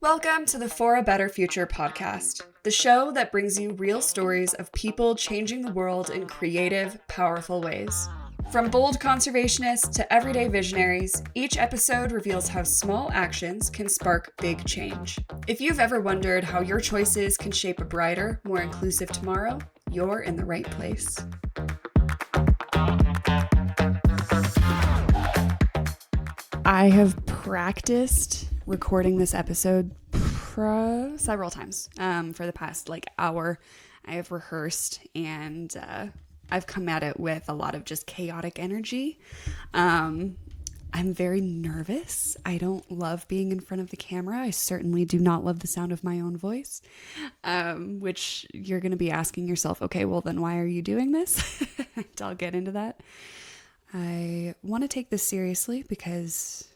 Welcome to the For a Better Future podcast, the show that brings you real stories of people changing the world in creative, powerful ways. From bold conservationists to everyday visionaries, each episode reveals how small actions can spark big change. If you've ever wondered how your choices can shape a brighter, more inclusive tomorrow, you're in the right place. I have practiced recording this episode several times for the past hour. I have rehearsed and I've come at it with a lot of just chaotic energy. I'm very nervous. I don't love being in front of the camera. I certainly do not love the sound of my own voice, which you're going to be asking yourself, okay, well then why are you doing this? I'll get into that. I want to take this seriously because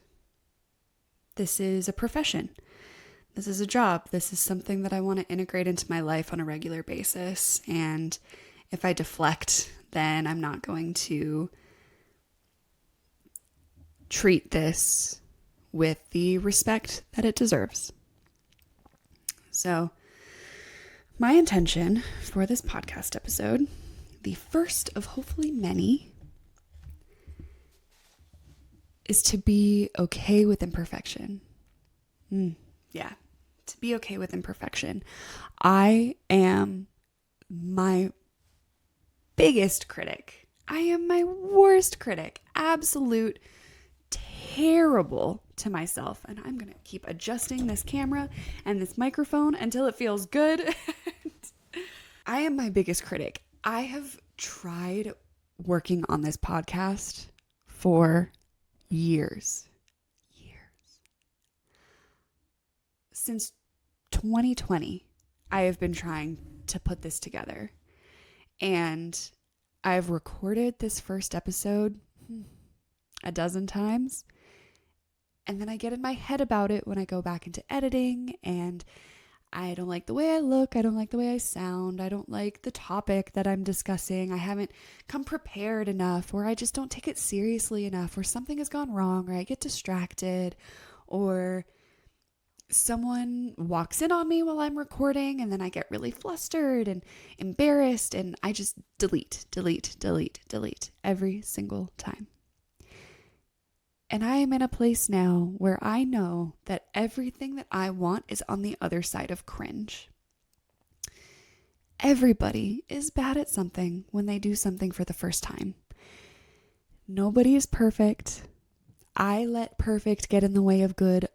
this is a profession. This is a job. This is something that I want to integrate into my life on a regular basis. And if I deflect, then I'm not going to treat this with the respect that it deserves. So, my intention for this podcast episode, the first of hopefully many, is to be okay with imperfection. To be okay with imperfection. I am my biggest critic. I am my worst critic. Absolute terrible to myself. And I'm going to keep adjusting this camera and this microphone until it feels good. I am my biggest critic. I have tried working on this podcast for years. Since 2020, I have been trying to put this together. And I've recorded this first episode a dozen times. And then I get in my head about it when I go back into editing. And I don't like the way I look. I don't like the way I sound. I don't like the topic that I'm discussing. I haven't come prepared enough, or I just don't take it seriously enough, or something has gone wrong, or I get distracted, or someone walks in on me while I'm recording and then I get really flustered and embarrassed and I just delete every single time. And I am in a place now where I know that everything that I want is on the other side of cringe. Everybody is bad at something when they do something for the first time. Nobody is perfect. I let perfect get in the way of good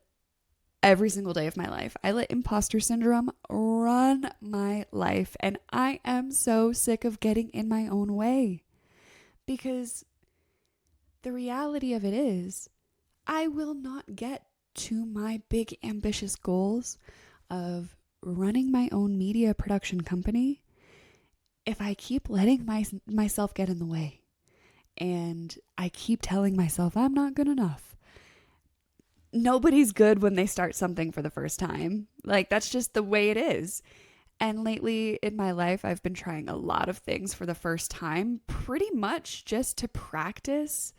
every single day of my life. I let imposter syndrome run my life, and I am so sick of getting in my own way. Because the reality of it is, I will not get to my big ambitious goals of running my own media production company if I keep letting myself get in the way. And I keep telling myself I'm not good enough. Nobody's good when they start something for the first time. That's just the way it is. And lately in my life, I've been trying a lot of things for the first time, pretty much just to practice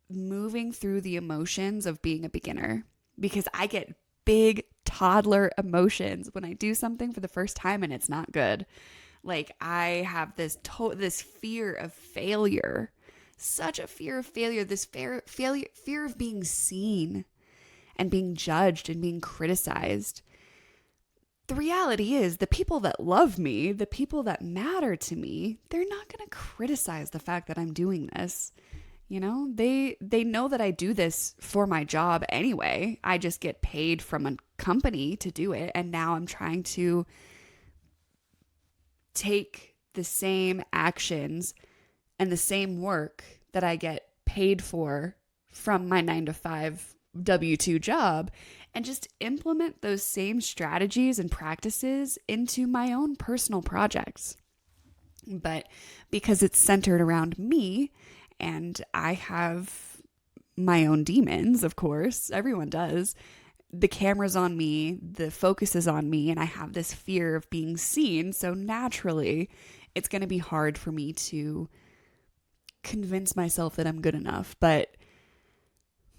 moving through the emotions of being a beginner, because I get big toddler emotions when I do something for the first time and it's not good. I have this fear of failure. Such a fear of failure, this fear of being seen and being judged and being criticized. The reality is, the people that love me, the people that matter to me, they're not going to criticize the fact that I'm doing this. You know, they know that I do this for my job anyway. I just get paid from a company to do it. And now I'm trying to take the same actions and the same work that I get paid for from my 9-to-5 W-2 job and just implement those same strategies and practices into my own personal projects. But because it's centered around me and I have my own demons, of course, everyone does, the camera's on me, the focus is on me, and I have this fear of being seen. So naturally, it's going to be hard for me to convince myself that I'm good enough. But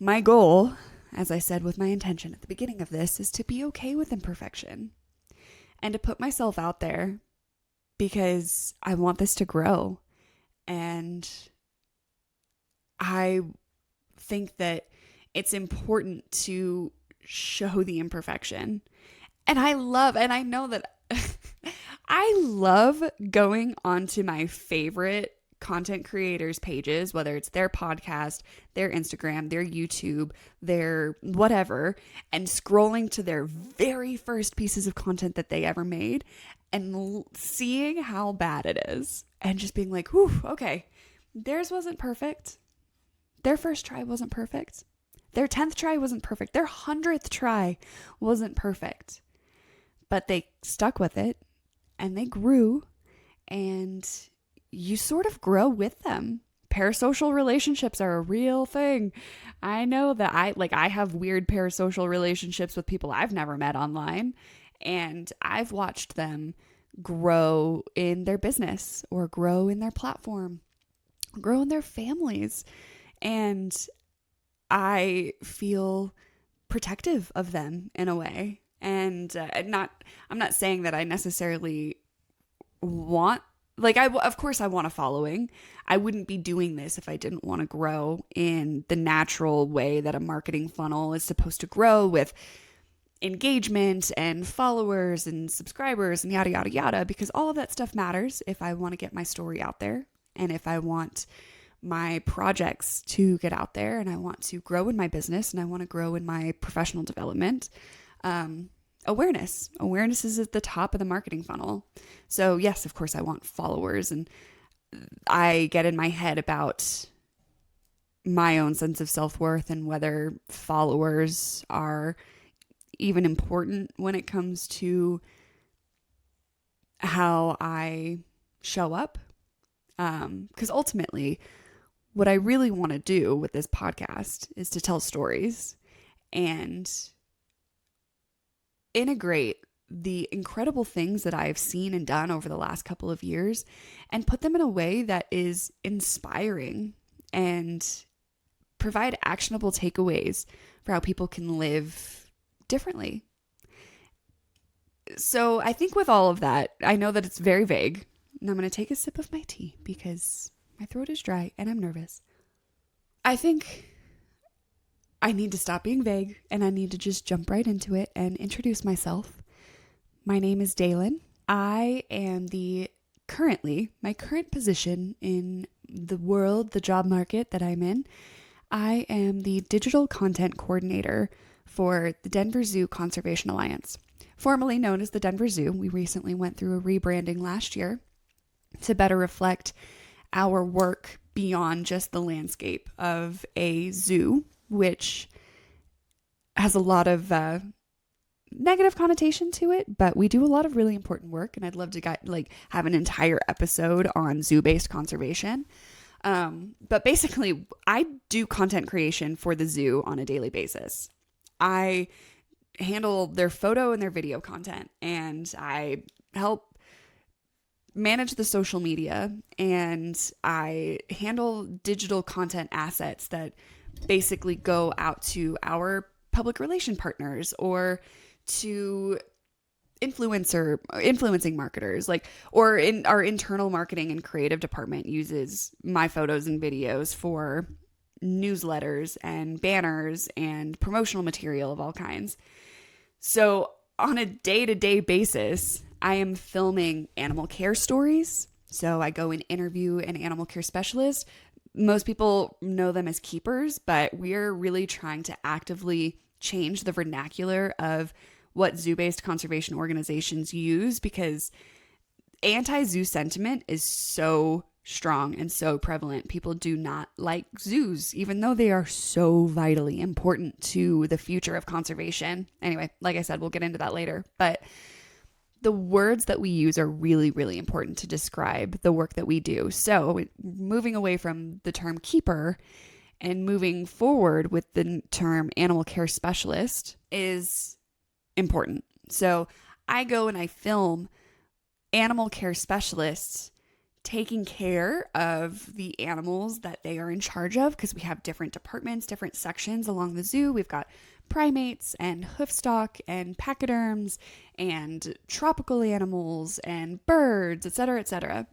my goal as I said with my intention at the beginning of this, is to be okay with imperfection and to put myself out there because I want this to grow. And I think that it's important to show the imperfection. And I know that I love going onto my favorite content creators' pages, whether it's their podcast, their Instagram, their YouTube, their whatever, and scrolling to their very first pieces of content that they ever made and seeing how bad it is and just being like, whew, okay, theirs wasn't perfect. Their first try wasn't perfect. Their 10th try wasn't perfect. Their 100th try wasn't perfect. But they stuck with it and they grew, and you sort of grow with them. Parasocial relationships are a real thing. I know that I have weird parasocial relationships with people I've never met online, and I've watched them grow in their business or grow in their platform, grow in their families. And I feel protective of them in a way. And I'm not saying that I necessarily want, of course I want a following. I wouldn't be doing this if I didn't want to grow in the natural way that a marketing funnel is supposed to grow, with engagement and followers and subscribers and yada, yada, yada, because all of that stuff matters if I want to get my story out there and if I want my projects to get out there and I want to grow in my business and I want to grow in my professional development. Awareness is at the top of the marketing funnel. So yes, of course I want followers, and I get in my head about my own sense of self-worth and whether followers are even important when it comes to how I show up. 'Cause ultimately what I really want to do with this podcast is to tell stories and integrate the incredible things that I've seen and done over the last couple of years and put them in a way that is inspiring and provide actionable takeaways for how people can live differently. So I think with all of that, I know that it's very vague, and I'm going to take a sip of my tea because my throat is dry and I'm nervous. I think I need to stop being vague and I need to just jump right into it and introduce myself. My name is Dailyn. I am my current position in the world, the job market that I'm in. I am the digital content coordinator for the Denver Zoo Conservation Alliance, formerly known as the Denver Zoo. We recently went through a rebranding last year to better reflect our work beyond just the landscape of a zoo, which has a lot of negative connotation to it, but we do a lot of really important work, and I'd love to have an entire episode on zoo-based conservation. But basically, I do content creation for the zoo on a daily basis. I handle their photo and their video content, and I help manage the social media, and I handle digital content assets that basically go out to our public relation partners or to influencing marketers, or in our internal marketing and creative department uses my photos and videos for newsletters and banners and promotional material of all kinds. So on a day-to-day basis, I am filming animal care stories. So I go and interview an animal care specialist. Most people know them as keepers, but we're really trying to actively change the vernacular of what zoo-based conservation organizations use, because anti-zoo sentiment is so strong and so prevalent. People do not like zoos, even though they are so vitally important to the future of conservation. Anyway, like I said, we'll get into that later. But the words that we use are really, really important to describe the work that we do. So moving away from the term keeper and moving forward with the term animal care specialist is important. So I go and I film animal care specialists taking care of the animals that they are in charge of, because we have different departments, different sections along the zoo. We've got primates and hoofstock and pachyderms and tropical animals and birds, etc., etc.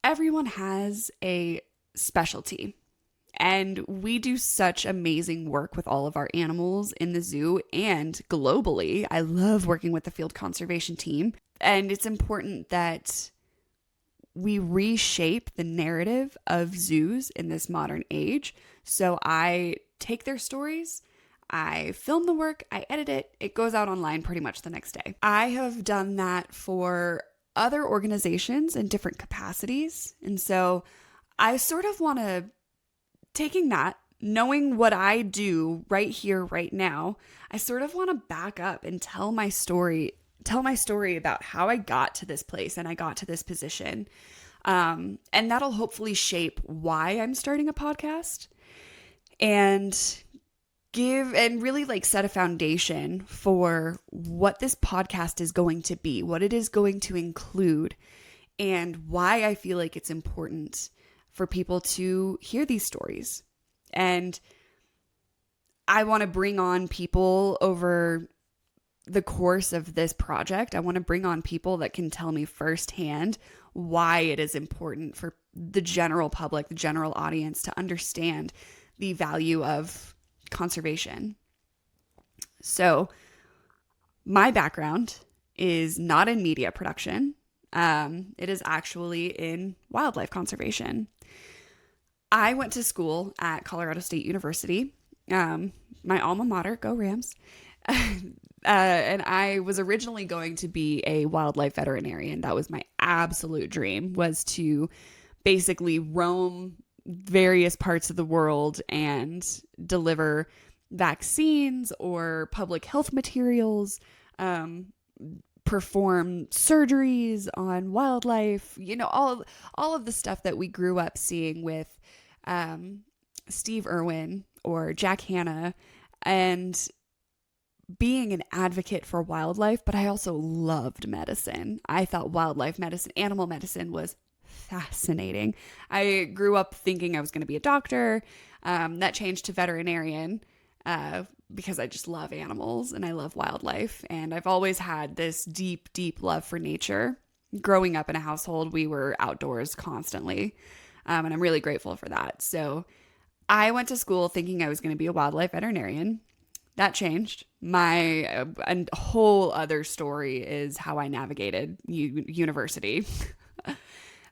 Everyone has a specialty. And we do such amazing work with all of our animals in the zoo and globally. I love working with the field conservation team. And it's important that we reshape the narrative of zoos in this modern age. So I take their stories, I film the work, I edit it, it goes out online pretty much the next day. I have done that for other organizations in different capacities. And so I sort of want to, taking that, knowing what I do right here, right now, I sort of want to back up and tell my story about how I got to this place and I got to this position. And that'll hopefully shape why I'm starting a podcast and really like set a foundation for what this podcast is going to be, what it is going to include, and why I feel like it's important for people to hear these stories. And I want to bring on people over the course of this project. I want to bring on people that can tell me firsthand why it is important for the general public, the general audience, to understand the value of conservation. So my background is not in media production. It is actually in wildlife conservation. I went to school at Colorado State University, my alma mater, go Rams. And I was originally going to be a wildlife veterinarian. That was my absolute dream, was to basically roam various parts of the world and deliver vaccines or public health materials, perform surgeries on wildlife, all of the stuff that we grew up seeing with Steve Irwin or Jack Hanna, and being an advocate for wildlife. But I also loved medicine. I thought wildlife medicine, animal medicine was fascinating. I grew up thinking I was going to be a doctor. That changed to veterinarian because I just love animals and I love wildlife. And I've always had this deep, deep love for nature. Growing up in a household, we were outdoors constantly. And I'm really grateful for that. So I went to school thinking I was going to be a wildlife veterinarian. That changed. My a whole other story is how I navigated university.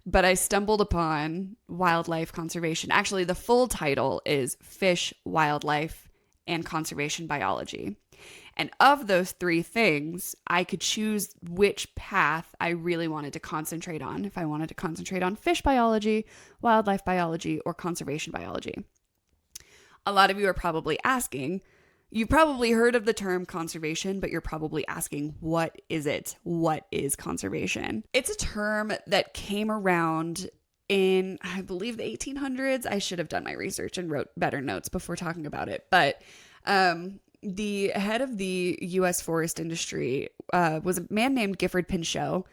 But I stumbled upon wildlife conservation. Actually, the full title is Fish, Wildlife, and Conservation Biology. And of those three things, I could choose which path I really wanted to concentrate on. If I wanted to concentrate on fish biology, wildlife biology, or conservation biology. A lot of you are probably asking, you've probably heard of the term conservation, but you're probably asking, what is it? What is conservation? It's a term that came around in, I believe, the 1800s. I should have done my research and wrote better notes before talking about it. But the head of the U.S. forest industry was a man named Gifford Pinchot.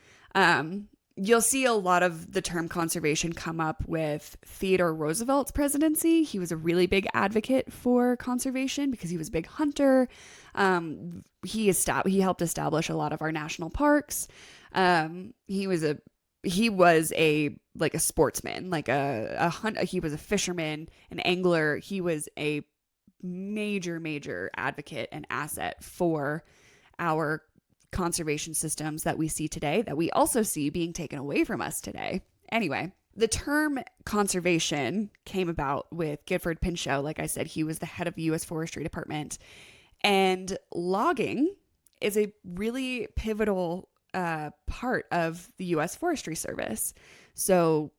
You'll see a lot of the term conservation come up with Theodore Roosevelt's presidency. He was a really big advocate for conservation because he was a big hunter. He helped establish a lot of our national parks. He was a sportsman, like a hunter. He was a fisherman, an angler. He was a major advocate and asset for our conservation systems that we see today, that we also see being taken away from us today. Anyway, the term conservation came about with Gifford Pinchot. Like I said, he was the head of the U.S. Forestry Department. And logging is a really pivotal part of the U.S. Forestry Service. So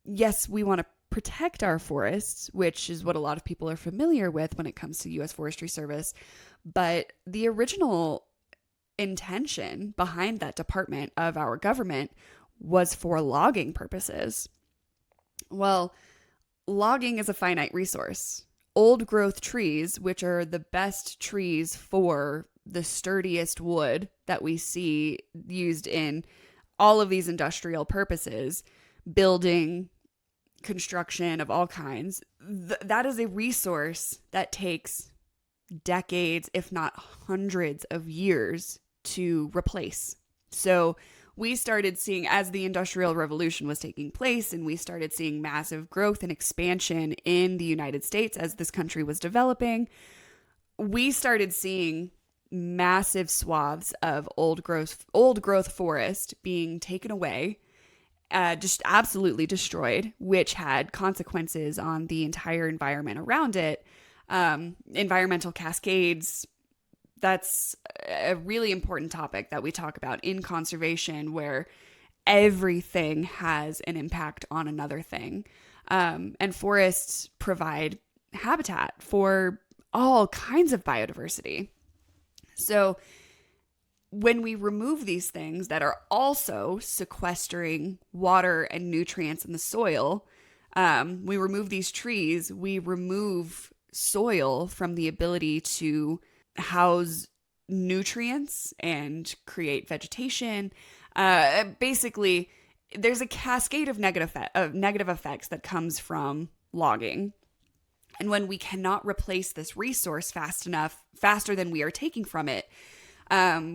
yes, we want to protect our forests, which is what a lot of people are familiar with when it comes to U.S. Forestry Service. But the original intention behind that department of our government was for logging purposes. Well, logging is a finite resource. Old growth trees, which are the best trees for the sturdiest wood that we see used in all of these industrial purposes, building, construction of all kinds, that is a resource that takes decades, if not hundreds of years to replace. So we started seeing, as the Industrial Revolution was taking place, and we started seeing massive growth and expansion in the United States as this country was developing, we started seeing massive swaths of old growth forest being taken away, just absolutely destroyed, which had consequences on the entire environment around it. Environmental cascades, that's a really important topic that we talk about in conservation, where everything has an impact on another thing. And forests provide habitat for all kinds of biodiversity. So when we remove these things that are also sequestering water and nutrients in the soil, we remove these trees, we remove soil from the ability to house nutrients and create vegetation. Basically, there's a cascade of negative effects that comes from logging. And when we cannot replace this resource faster than we are taking from it,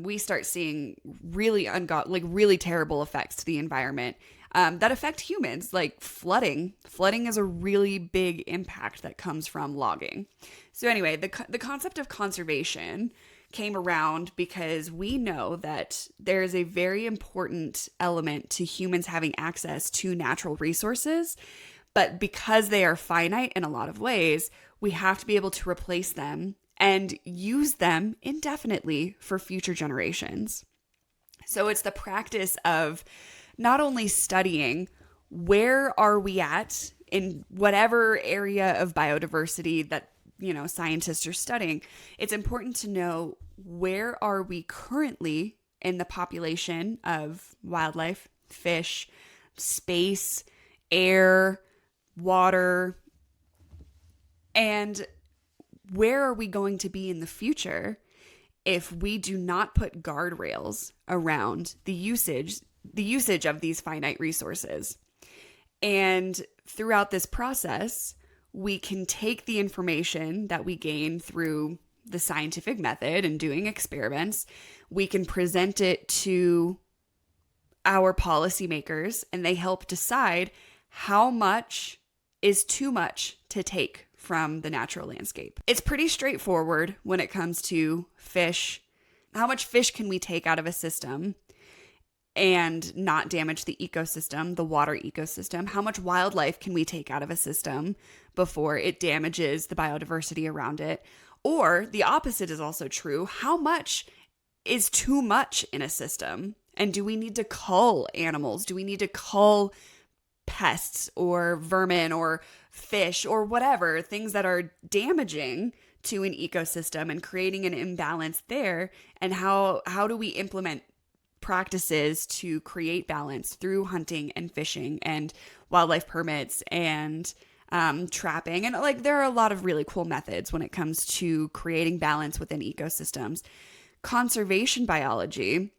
we start seeing really terrible effects to the environment that affect humans, like flooding. Flooding is a really big impact that comes from logging. So anyway, the concept of conservation came around because we know that there is a very important element to humans having access to natural resources. But because they are finite in a lot of ways, we have to be able to replace them and use them indefinitely for future generations. So it's the practice of not only studying where are we at in whatever area of biodiversity that, scientists are studying, it's important to know where are we currently in the population of wildlife, fish, space, air, water, and where are we going to be in the future if we do not put guardrails around the usage of these finite resources. And throughout this process, we can take the information that we gain through the scientific method and doing experiments, we can present it to our policymakers, and they help decide how much is too much to take from the natural landscape. It's pretty straightforward when it comes to fish. How much fish can we take out of a system and not damage the ecosystem, the water ecosystem? How much wildlife can we take out of a system before it damages the biodiversity around it? Or the opposite is also true. How much is too much in a system? And do we need to cull animals? Do we need to cull pests or vermin or fish or whatever, things that are damaging to an ecosystem and creating an imbalance there? And how do we implement practices to create balance through hunting and fishing and wildlife permits and trapping? And there are a lot of really cool methods when it comes to creating balance within ecosystems. Conservation biology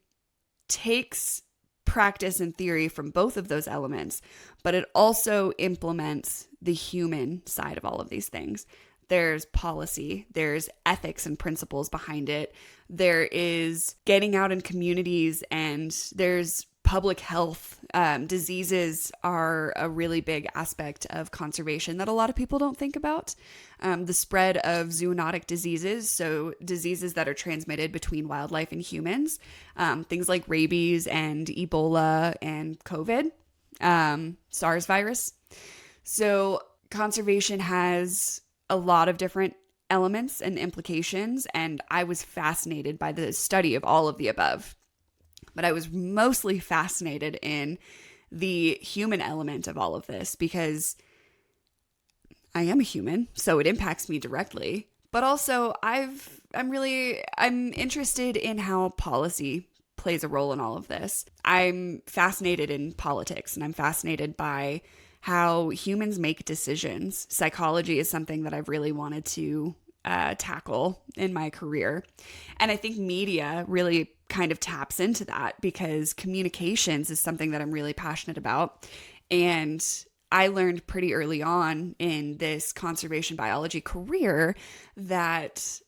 takes practice and theory from both of those elements, but it also implements the human side of all of these things. There's policy, there's ethics and principles behind it. There is getting out in communities, and there's public health. Diseases are a really big aspect of conservation that a lot of people don't think about. The spread of zoonotic diseases, so diseases that are transmitted between wildlife and humans, things like rabies and Ebola and COVID, SARS virus. So conservation has a lot of different elements and implications, and I was fascinated by the study of all of the above. But I was mostly fascinated in the human element of all of this because I am a human, so it impacts me directly. But also I'm interested in how policy plays a role in all of this. I'm fascinated in politics, and I'm fascinated by how humans make decisions. Psychology is something that I've really wanted to tackle in my career. And I think media really kind of taps into that because communications is something that I'm really passionate about. And I learned pretty early on in this conservation biology career that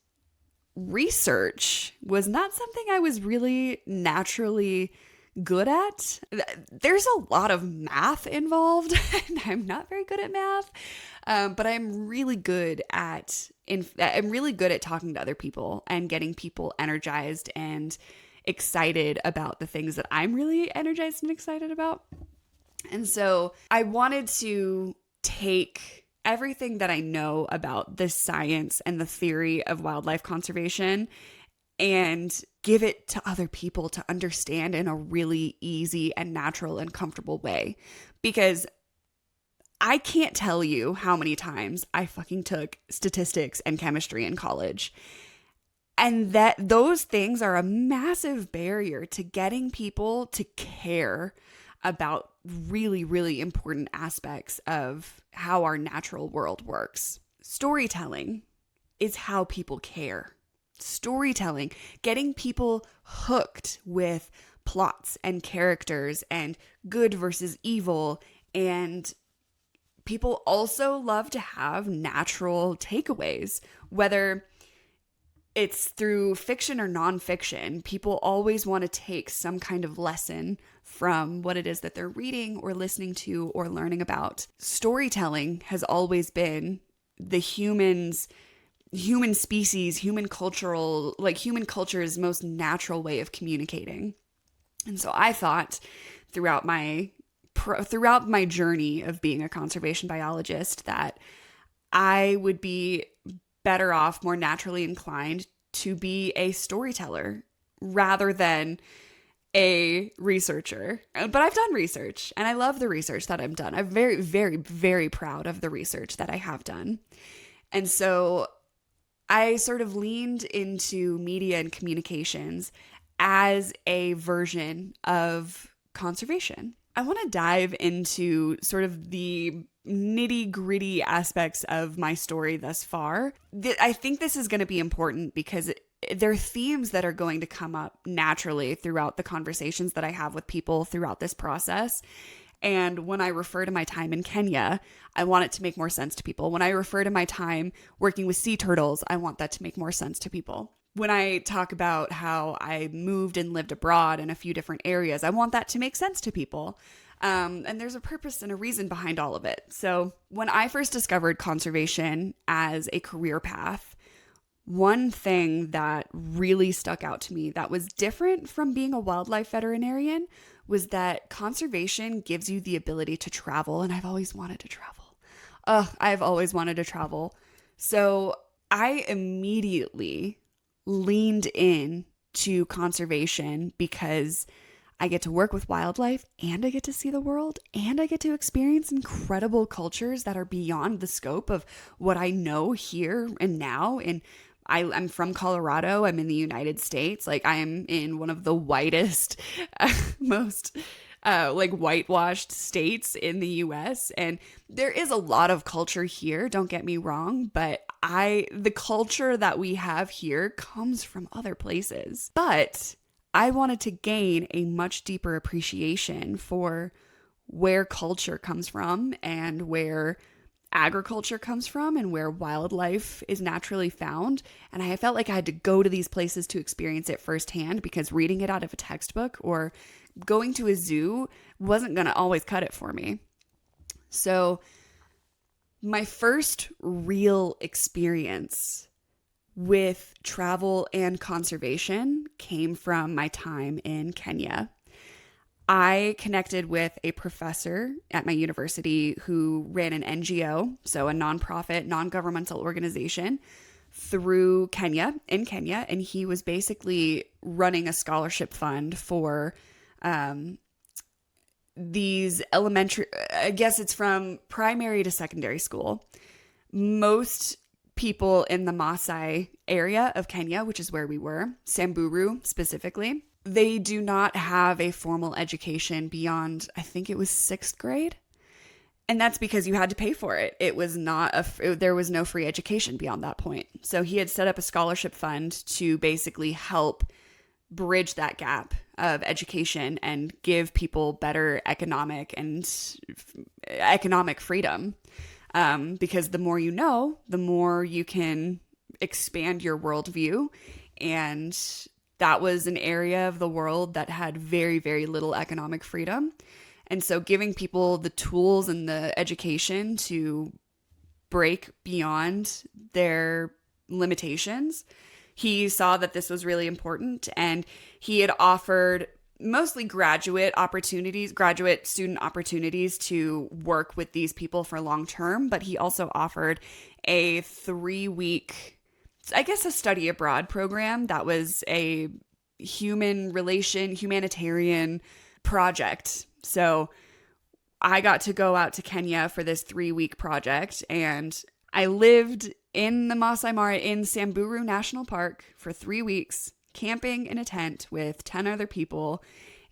research was not something I was really naturally good at. There's a lot of math involved, and I'm not very good at math, but I'm really good at talking to other people and getting people energized and excited about the things that I'm really energized and excited about. And so I wanted to take everything that I know about the science and the theory of wildlife conservation and give it to other people to understand in a really easy and natural and comfortable way. Because I can't tell you how many times I fucking took statistics and chemistry in college. And that those things are a massive barrier to getting people to care about really, really important aspects of how our natural world works. Storytelling is how people care. Storytelling, getting people hooked with plots and characters and good versus evil. And people also love to have natural takeaways, whether it's through fiction or nonfiction. People always want to take some kind of lesson from what it is that they're reading or listening to or learning about. Storytelling has always been the human species, human culture's most natural way of communicating. And so I thought throughout my journey of being a conservation biologist that I would be better off, more naturally inclined to be a storyteller rather than a researcher. But I've done research and I love the research that I've done. I'm very, very, very proud of the research that I have done. And so I sort of leaned into media and communications as a version of conservation. I want to dive into sort of the nitty-gritty aspects of my story thus far. I think this is going to be important because there are themes that are going to come up naturally throughout the conversations that I have with people throughout this process. And when I refer to my time in Kenya, I want it to make more sense to people. When I refer to my time working with sea turtles, I want that to make more sense to people. When I talk about how I moved and lived abroad in a few different areas, I want that to make sense to people. And there's a purpose and a reason behind all of it. So when I first discovered conservation as a career path, one thing that really stuck out to me that was different from being a wildlife veterinarian was that conservation gives you the ability to travel. And I've always wanted to travel. I've always wanted to travel. So I immediately leaned in to conservation because I get to work with wildlife and I get to see the world and I get to experience incredible cultures that are beyond the scope of what I know here and now. And I'm from Colorado. I'm in the United States. Like I am in one of the whitest, most whitewashed states in the US. And there is a lot of culture here. Don't get me wrong, but the culture that we have here comes from other places. But I wanted to gain a much deeper appreciation for where culture comes from and where agriculture comes from and where wildlife is naturally found. And I felt like I had to go to these places to experience it firsthand because reading it out of a textbook or going to a zoo wasn't going to always cut it for me. So my first real experience with travel and conservation came from my time in Kenya. I connected with a professor at my university who ran an NGO, so a nonprofit, non-governmental organization through Kenya, and he was basically running a scholarship fund for these elementary, I guess it's from primary to secondary school. Most people in the Maasai area of Kenya, which is where we were, Samburu specifically, they do not have a formal education beyond, I think it was 6th grade. And that's because you had to pay for it. It was not there was no free education beyond that point. So he had set up a scholarship fund to basically help bridge that gap of education and give people better economic freedom. Because the more you know, the more you can expand your worldview. And that was an area of the world that had very, very little economic freedom. And so giving people the tools and the education to break beyond their limitations, he saw that this was really important. And he had offered mostly graduate student opportunities to work with these people for long term. But he also offered a 3-week, I guess, a study abroad program that was a humanitarian project. So I got to go out to Kenya for this 3-week project, and I lived in the Masai Mara in Samburu National Park for 3 weeks, camping in a tent with 10 other people.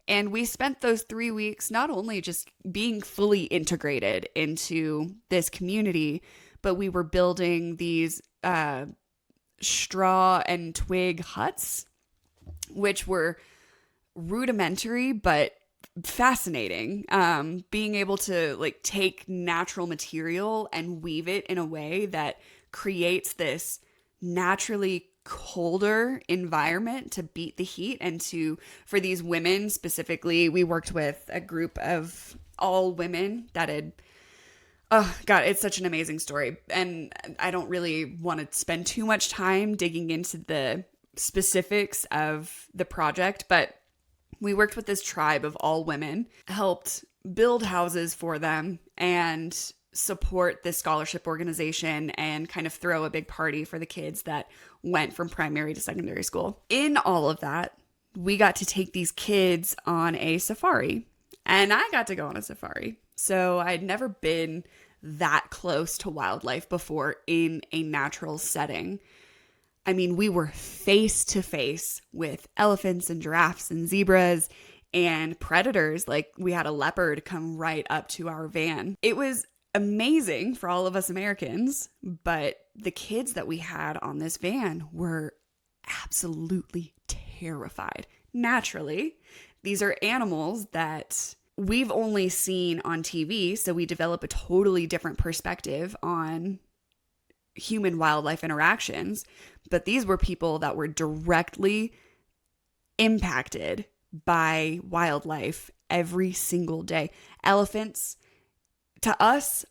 And we spent those 3 weeks not only just being fully integrated into this community, but we were building these straw and twig huts, which were rudimentary but fascinating. Being able to like take natural material and weave it in a way that creates this naturally colder environment to beat the heat. And for these women specifically, we worked with a group of all women that had, oh God, it's such an amazing story. And I don't really want to spend too much time digging into the specifics of the project, but we worked with this tribe of all women, helped build houses for them and support this scholarship organization and kind of throw a big party for the kids that went from primary to secondary school. In all of that, we got to take these kids on a safari, and I got to go on a safari. So I'd never been that close to wildlife before in a natural setting. I mean, we were face to face with elephants and giraffes and zebras and predators. Like, we had a leopard come right up to our van. It was amazing for all of us Americans, but the kids that we had on this van were absolutely terrified. Naturally, these are animals that we've only seen on TV, so we develop a totally different perspective on human-wildlife interactions. But these were people that were directly impacted by wildlife every single day. Elephants, to us,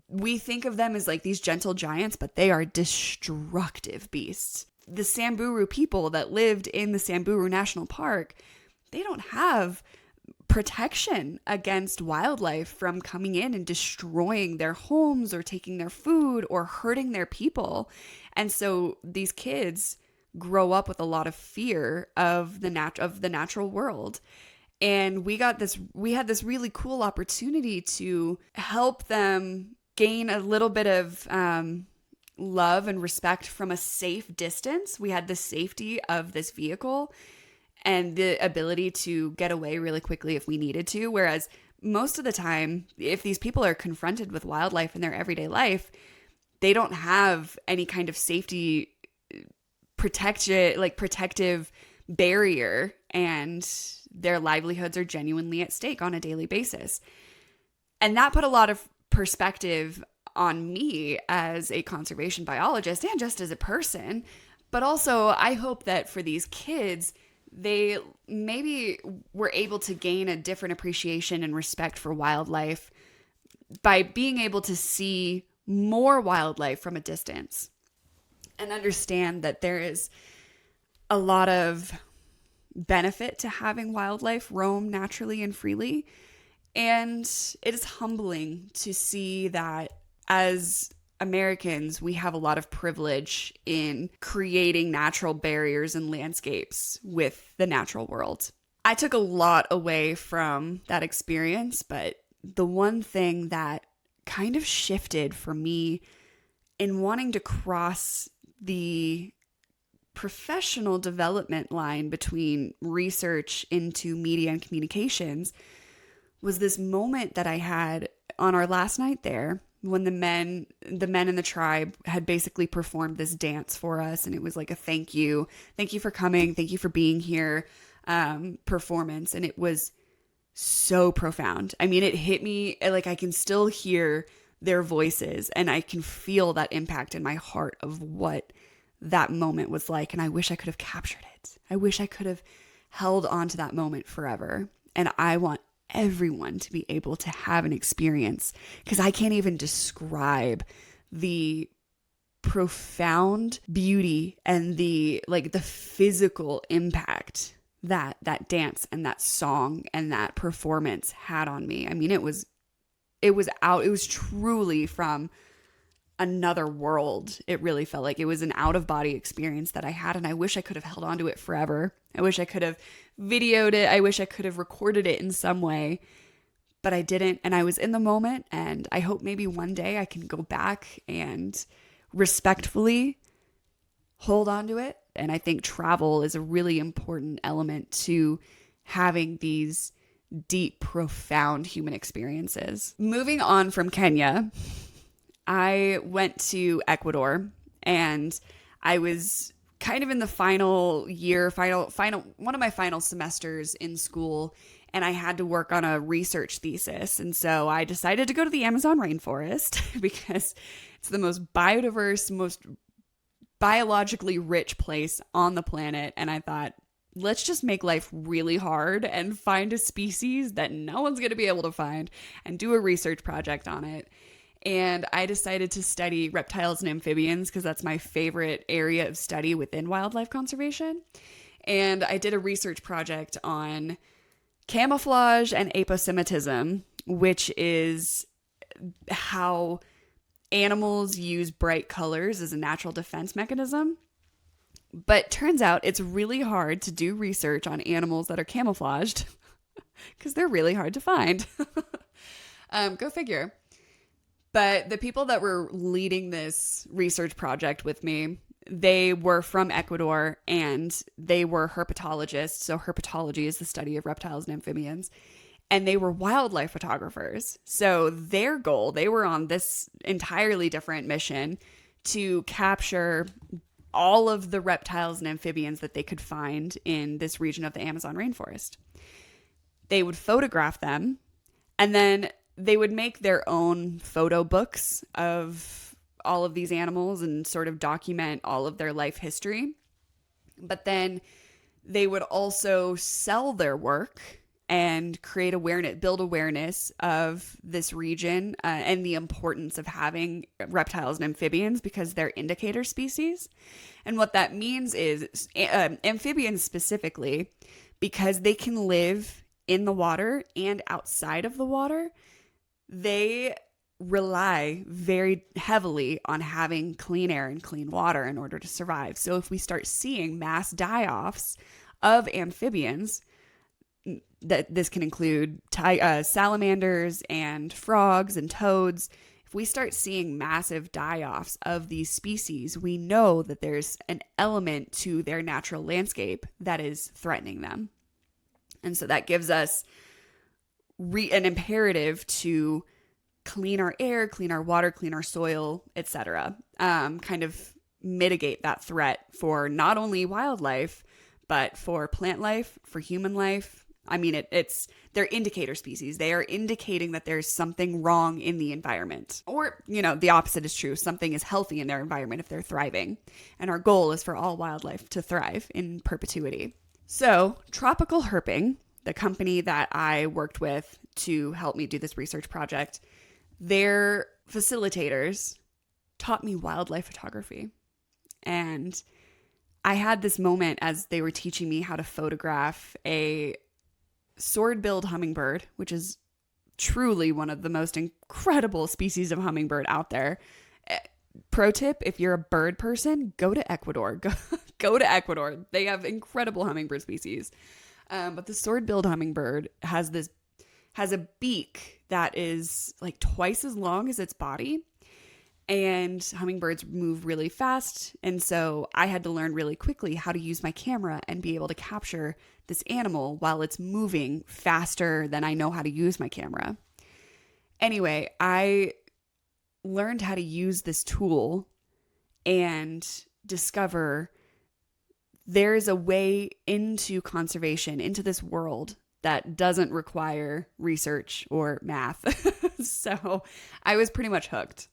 we think of them as like these gentle giants, but they are destructive beasts. The Samburu people that lived in the Samburu National Park, they don't have protection against wildlife from coming in and destroying their homes or taking their food or hurting their people. And so these kids grow up with a lot of fear of the natural world. And we had this really cool opportunity to help them gain a little bit of love and respect from a safe distance. We had the safety of this vehicle and the ability to get away really quickly if we needed to. Whereas most of the time, if these people are confronted with wildlife in their everyday life, they don't have any kind of safety protective barrier, and their livelihoods are genuinely at stake on a daily basis. And that put a lot of perspective on me as a conservation biologist and just as a person. But also, I hope that for these kids, they maybe were able to gain a different appreciation and respect for wildlife by being able to see more wildlife from a distance and understand that there is a lot of benefit to having wildlife roam naturally and freely. And it is humbling to see that as Americans, we have a lot of privilege in creating natural barriers and landscapes with the natural world. I took a lot away from that experience, but the one thing that kind of shifted for me in wanting to cross the professional development line between research into media and communications was this moment that I had on our last night there, when the men in the tribe had basically performed this dance for us, and it was like a thank you for coming, thank you for being here performance, and it was so profound. I mean, it hit me, like I can still hear their voices and I can feel that impact in my heart of what that moment was like, and I wish I could have captured it. I wish I could have held on to that moment forever. And I want everyone to be able to have an experience, because I can't even describe the profound beauty and the physical impact that dance and that song and that performance had on me. I mean, it was truly from another world. It really felt like it was an out of body experience that I had, and I wish I could have held on to it forever. I wish I could have videoed it. I wish I could have recorded it in some way, but I didn't. And I was in the moment, and I hope maybe one day I can go back and respectfully hold on to it. And I think travel is a really important element to having these deep, profound human experiences. Moving on from Kenya, I went to Ecuador, and I was kind of in the final year, one of my final semesters in school, and I had to work on a research thesis. And so I decided to go to the Amazon rainforest because it's the most biodiverse, most biologically rich place on the planet. And I thought, let's just make life really hard and find a species that no one's going to be able to find and do a research project on it. And I decided to study reptiles and amphibians because that's my favorite area of study within wildlife conservation. And I did a research project on camouflage and aposematism, which is how animals use bright colors as a natural defense mechanism. But turns out it's really hard to do research on animals that are camouflaged because they're really hard to find. Go figure. But the people that were leading this research project with me, they were from Ecuador, and they were herpetologists. So herpetology is the study of reptiles and amphibians. And they were wildlife photographers. So their goal, they were on this entirely different mission to capture all of the reptiles and amphibians that they could find in this region of the Amazon rainforest. They would photograph them, and then they would make their own photo books of all of these animals and sort of document all of their life history. But then they would also sell their work and build awareness of this region and the importance of having reptiles and amphibians because they're indicator species. And what that means is amphibians specifically, because they can live in the water and outside of the water, they rely very heavily on having clean air and clean water in order to survive. So if we start seeing mass die-offs of amphibians, that this can include salamanders and frogs and toads. If we start seeing massive die-offs of these species, we know that there's an element to their natural landscape that is threatening them. And so that gives us an imperative to clean our air, clean our water, clean our soil, etc. Kind of mitigate that threat for not only wildlife, but for plant life, for human life. I mean, they're indicator species. They are indicating that there's something wrong in the environment. Or, the opposite is true. Something is healthy in their environment if they're thriving. And our goal is for all wildlife to thrive in perpetuity. So, Tropical Herping, the company that I worked with to help me do this research project, their facilitators taught me wildlife photography. And I had this moment as they were teaching me how to photograph a sword-billed hummingbird, which is truly one of the most incredible species of hummingbird out there. Pro tip, if you're a bird person, go to Ecuador. Go to Ecuador. They have incredible hummingbird species. But the sword-billed hummingbird has a beak that is like twice as long as its body. And hummingbirds move really fast. And so I had to learn really quickly how to use my camera and be able to capture this animal while it's moving faster than I know how to use my camera. Anyway, I learned how to use this tool and discover there is a way into conservation, into this world that doesn't require research or math. So I was pretty much hooked.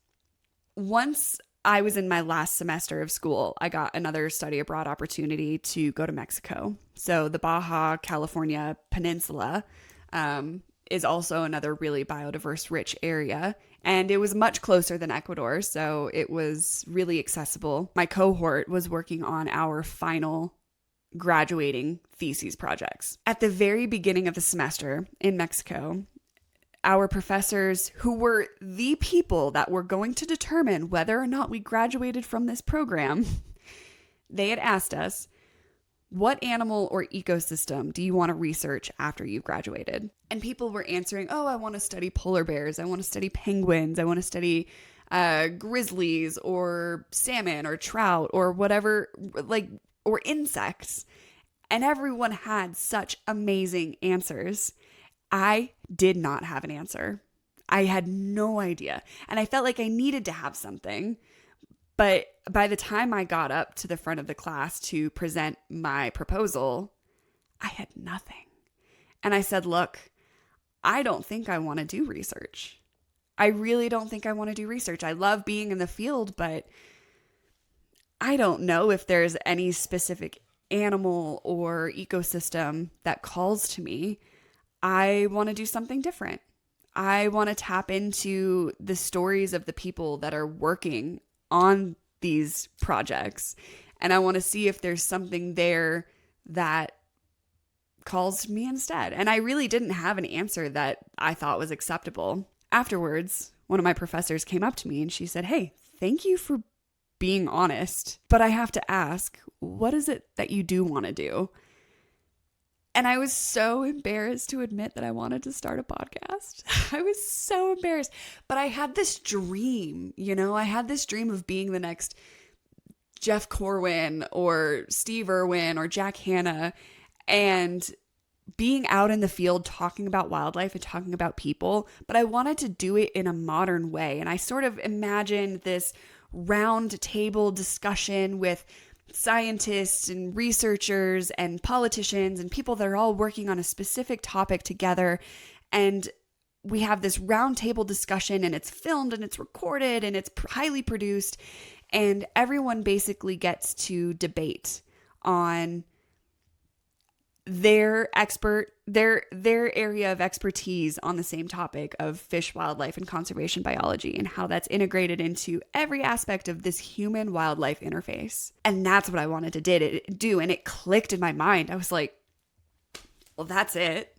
Once I was in my last semester of school, I got another study abroad opportunity to go to Mexico. So the Baja California Peninsula is also another really biodiverse, rich area. And it was much closer than Ecuador, so it was really accessible. My cohort was working on our final graduating theses projects. At the very beginning of the semester in Mexico, our professors, who were the people that were going to determine whether or not we graduated from this program, they had asked us, what animal or ecosystem do you want to research after you've graduated? And people were answering, oh, I want to study polar bears. I want to study penguins. I want to study grizzlies or salmon or trout or whatever, or insects. And everyone had such amazing answers. I did not have an answer. I had no idea. And I felt like I needed to have something. But by the time I got up to the front of the class to present my proposal, I had nothing. And I said, look, I don't think I want to do research. I really don't think I want to do research. I love being in the field, but I don't know if there's any specific animal or ecosystem that calls to me. I want to do something different. I want to tap into the stories of the people that are working on these projects. And I want to see if there's something there that calls to me instead. And I really didn't have an answer that I thought was acceptable. Afterwards, one of my professors came up to me and she said, hey, thank you for being honest, but I have to ask, what is it that you do want to do? And I was so embarrassed to admit that I wanted to start a podcast. I was so embarrassed. But I had this dream, I had this dream of being the next Jeff Corwin or Steve Irwin or Jack Hanna, and being out in the field talking about wildlife and talking about people. But I wanted to do it in a modern way. And I sort of imagined this round table discussion with scientists and researchers and politicians and people that are all working on a specific topic together. And we have this roundtable discussion, and it's filmed and it's recorded and it's highly produced. And everyone basically gets to debate on their area of expertise on the same topic of fish, wildlife, and conservation biology, and how that's integrated into every aspect of this human-wildlife interface. And that's what I wanted to do, and it clicked in my mind. I was like, well, that's it.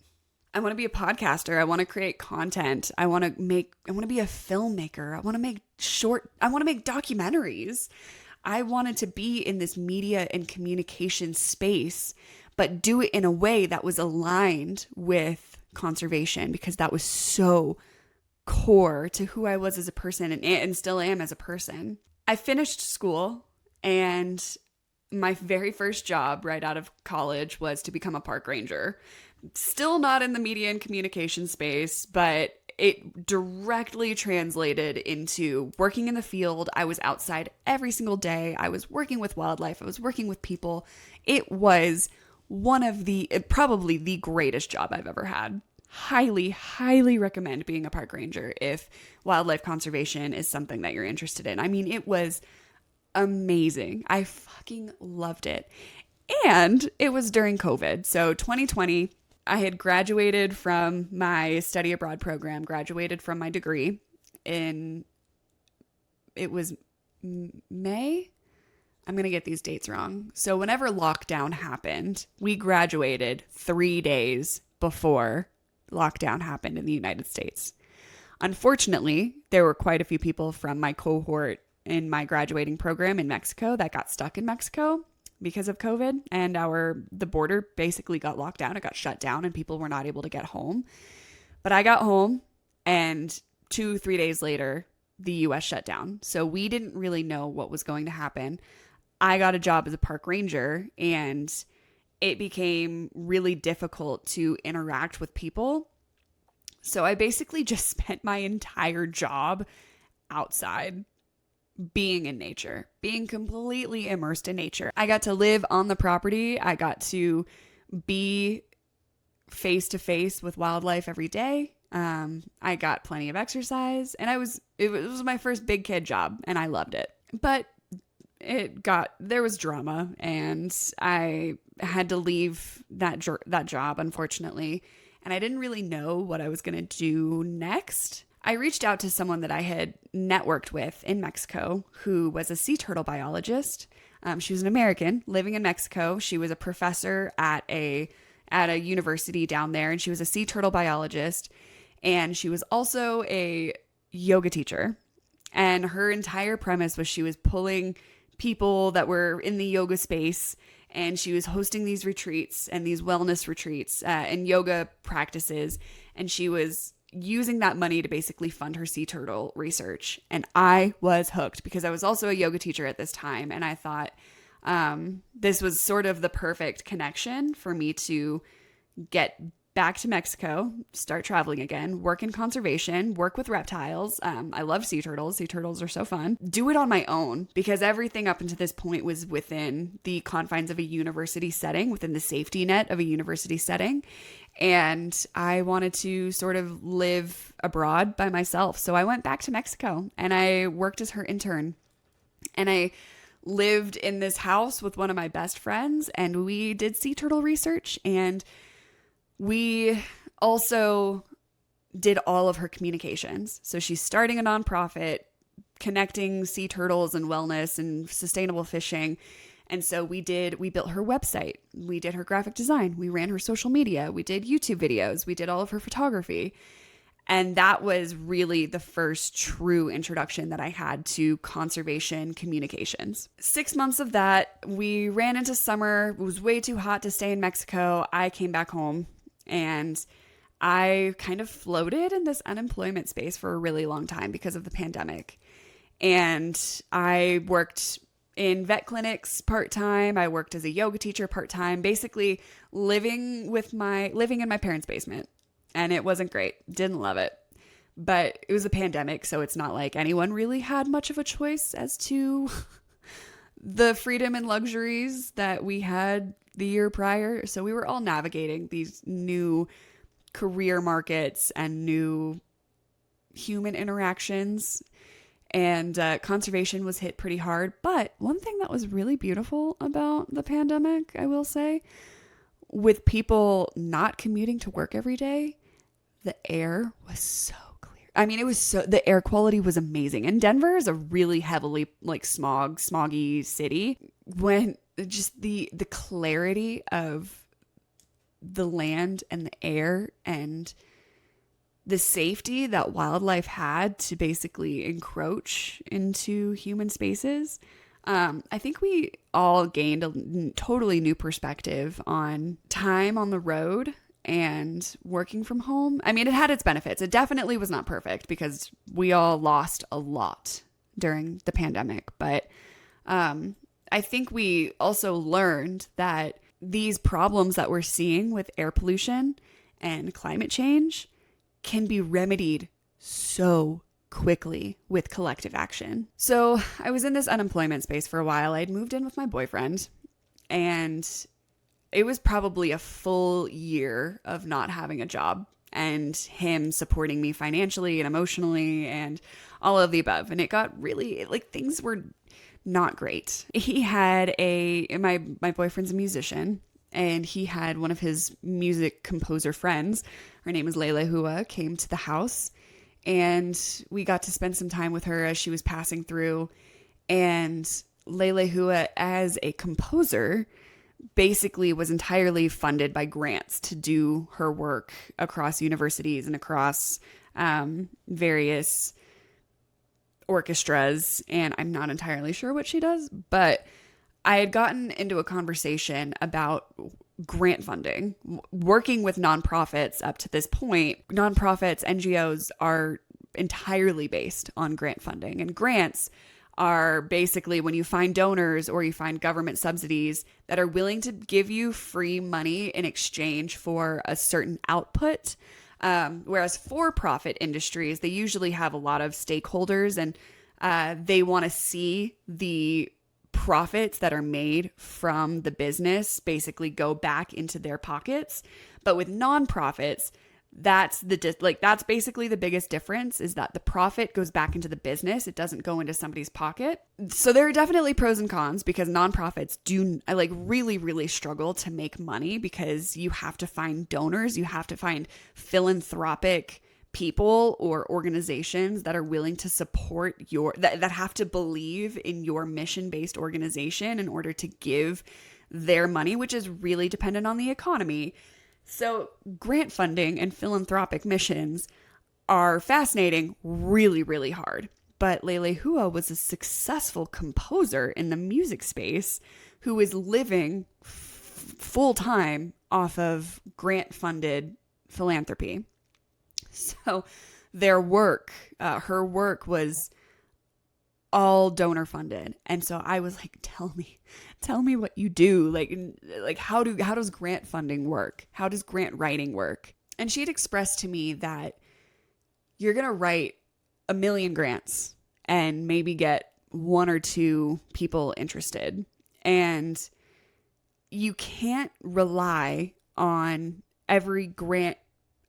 I want to be a podcaster. I want to create content. I want to be a filmmaker. I want to make documentaries. I wanted to be in this media and communication space, but do it in a way that was aligned with conservation, because that was so core to who I was as a person and still am as a person. I finished school, and my very first job right out of college was to become a park ranger. Still not in the media and communication space, but it directly translated into working in the field. I was outside every single day. I was working with wildlife. I was working with people. It was probably the greatest job I've ever had. Highly, highly recommend being a park ranger if wildlife conservation is something that you're interested in. I mean, it was amazing. I fucking loved it. And it was during COVID. So 2020, I had graduated from my study abroad program, graduated from my degree it was May. I'm going to get these dates wrong. So whenever lockdown happened, we graduated 3 days before lockdown happened in the United States. Unfortunately, there were quite a few people from my cohort in my graduating program in Mexico that got stuck in Mexico because of COVID, and the border basically got locked down. It got shut down and people were not able to get home. But I got home, and 2-3 days later, the US shut down. So we didn't really know what was going to happen. I got a job as a park ranger, and it became really difficult to interact with people. So I basically just spent my entire job outside, being in nature, being completely immersed in nature. I got to live on the property. I got to be face to face with wildlife every day. I got plenty of exercise, and it was my first big kid job, and I loved it. But there was drama, and I had to leave that job, unfortunately. And I didn't really know what I was going to do next. I reached out to someone that I had networked with in Mexico who was a sea turtle biologist. She was an American living in Mexico. She was a professor at a university down there, and she was a sea turtle biologist. And she was also a yoga teacher. And her entire premise was she was pulling people that were in the yoga space, and she was hosting these retreats and these wellness retreats and yoga practices. And she was using that money to basically fund her sea turtle research. And I was hooked because I was also a yoga teacher at this time. And I thought this was sort of the perfect connection for me to get back to Mexico, start traveling again, work in conservation, work with reptiles. I love sea turtles. Sea turtles are so fun. Do it on my own, because everything up until this point was within the confines of a university setting, within the safety net of a university setting. And I wanted to sort of live abroad by myself. So I went back to Mexico and I worked as her intern. And I lived in this house with one of my best friends, and we did sea turtle research, and we also did all of her communications. So she's starting a nonprofit connecting sea turtles and wellness and sustainable fishing. And so we built her website. We did her graphic design. We ran her social media. We did YouTube videos. We did all of her photography. And that was really the first true introduction that I had to conservation communications. 6 months of that, we ran into summer. It was way too hot to stay in Mexico. I came back home, and I kind of floated in this unemployment space for a really long time because of the pandemic. And I worked in vet clinics part-time. I worked as a yoga teacher part-time, basically living in my parents' basement. And it wasn't great. Didn't love it. But it was a pandemic, so it's not like anyone really had much of a choice as to the freedom and luxuries that we had the year prior. So we were all navigating these new career markets and new human interactions. And conservation was hit pretty hard. But one thing that was really beautiful about the pandemic, I will say, with people not commuting to work every day, the air was so clear. I mean, the air quality was amazing. And Denver is a really heavily smoggy city. When just the clarity of the land and the air and the safety that wildlife had to basically encroach into human spaces, I think we all gained a totally new perspective on time on the road and working from home. I mean, it had its benefits. It definitely was not perfect because we all lost a lot during the pandemic. But I think we also learned that these problems that we're seeing with air pollution and climate change can be remedied so quickly with collective action. So I was in this unemployment space for a while. I'd moved in with my boyfriend, and it was probably a full year of not having a job and him supporting me financially and emotionally and all of the above. And it got really, things were not great. He had my boyfriend's a musician, and he had one of his music composer friends. Her name is Dailyn, who came to the house. And we got to spend some time with her as she was passing through. And Dailyn, who as a composer, basically was entirely funded by grants to do her work across universities and across various orchestras. And I'm not entirely sure what she does, but I had gotten into a conversation about grant funding, working with nonprofits up to this point. Nonprofits, NGOs are entirely based on grant funding, and grants are basically when you find donors or you find government subsidies that are willing to give you free money in exchange for a certain output. Whereas for-profit industries, they usually have a lot of stakeholders, and they want to see the profits that are made from the business basically go back into their pockets. But with nonprofits, that's that's basically the biggest difference, is that the profit goes back into the business. It doesn't go into somebody's pocket. So there are definitely pros and cons, because nonprofits do really, really struggle to make money, because you have to find donors, you have to find philanthropic people or organizations that are willing to support that have to believe in your mission-based organization in order to give their money, which is really dependent on the economy. So grant funding and philanthropic missions are fascinating, really, really hard. But Lele Hua was a successful composer in the music space who is living full-time off of grant-funded philanthropy. So their work, her work was all donor funded. And so I was like, tell me what you do. Like how does grant funding work? How does grant writing work? And she had expressed to me that you're going to write 1 million grants and maybe get 1 or 2 people interested. And you can't rely on every grant